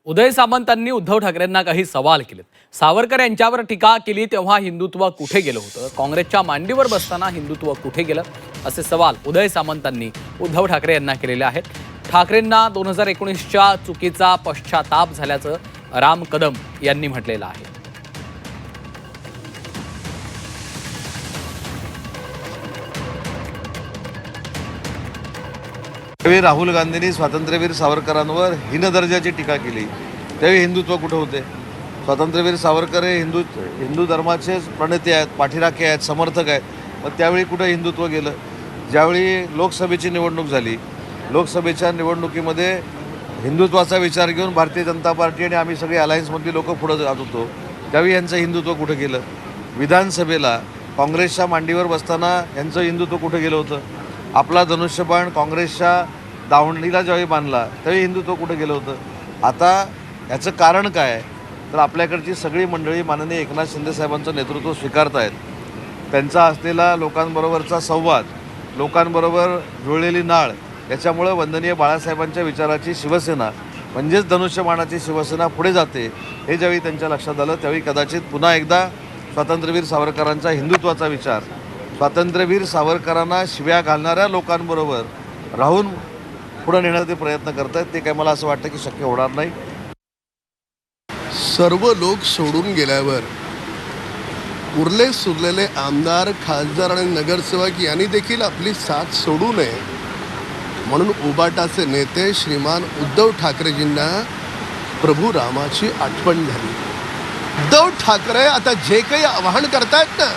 उदय सामंतांनी उद्धव ठाकरेंना काही सवाल केलेत। सावरकर यांच्यावर टीका केली तेव्हा हिंदुत्व कुठे गेलं होतं, काँग्रेसच्या मांडीवर बसताना हिंदुत्व कुठे गेलं, असे सवाल उदय सामंतांनी उद्धव ठाकरे यांना केलेले आहेत। ठाकरेंना 2019च्या चुकीचा पश्चाताप झाल्याचं राम कदम यांनी म्हटलेलं आहे। त्यावेळी राहुल गांधींनी स्वातंत्र्यवीर सावरकरांवर हीन दर्जाची टीका केली, त्यावेळी हिंदुत्व कुठे होते? स्वातंत्र्यवीर सावरकर हे हिंदू धर्माचे प्रणेते आहेत, पाठीराखे आहेत, समर्थक आहेत, मग त्यावेळी कुठे हिंदुत्व गेलं? ज्यावेळी लोकसभेची निवडणूक झाली, लोकसभेच्या निवडणुकीमध्ये हिंदुत्वाचा विचार घेऊन भारतीय जनता पार्टी आणि आम्ही सगळे अलायन्समधली लोक पुढे जात होतो, त्यावेळी यांचं हिंदुत्व कुठे गेलं? विधानसभेला काँग्रेसच्या मांडीवर बसताना यांचं हिंदुत्व कुठे गेलं होतं? आपला धनुष्यबाण काँग्रेसच्या दावणीला ज्यावेळी बांधला त्यावेळी हिंदुत्व कुठे गेलं होतं? आता याचं कारण काय आहे? तर आपल्याकडची सगळी मंडळी माननीय एकनाथ शिंदे साहेबांचं नेतृत्व स्वीकारत आहेत। त्यांचा असलेला लोकांबरोबरचा संवाद, लोकांबरोबर जुळलेली नाळ, याच्यामुळं वंदनीय बाळासाहेबांच्या विचाराची शिवसेना म्हणजेच धनुष्यबाणाची शिवसेना पुढे जाते हे ज्यावेळी त्यांच्या लक्षात आलं, त्यावेळी कदाचित पुन्हा एकदा स्वातंत्र्यवीर सावरकरांचा हिंदुत्वाचा विचार, स्वातंत्र्यवीर सावरकरांना शिव्या घालणाऱ्या लोकांबरोबर राहून पुढे नेण्याचे प्रयत्न करत आहेत। ते काय मला असं वाटतं की शक्य होणार नाही। सर्व लोक सोडून गेल्यावर उरले सुरलेले आमदार, खासदार आणि नगरसेवक यांनी देखील आपली साथ सोडू नये म्हणून उबाटाचे नेते श्रीमान उद्धव ठाकरेजींना प्रभू रामाची आठवण झाली। उद्धव ठाकरे आता जे काही आवाहन करतायत ना,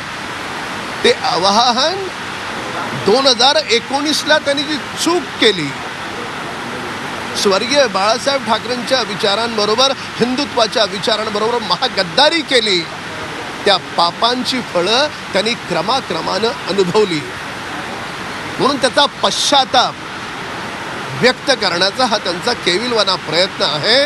ते आवाहन 2019ला त्यांनी जी चूक केली, स्वर्गीय बाळासाहेब ठाकरेंच्या विचारांबरोबर, हिंदुत्वाच्या विचारांबरोबर महागद्दारी केली, त्या पापांची फळं त्यांनी क्रमाक्रमानं अनुभवली। म्हणून त्याचा पश्चाताप व्यक्त करण्याचा हा त्यांचा केविलवाना प्रयत्न आहे।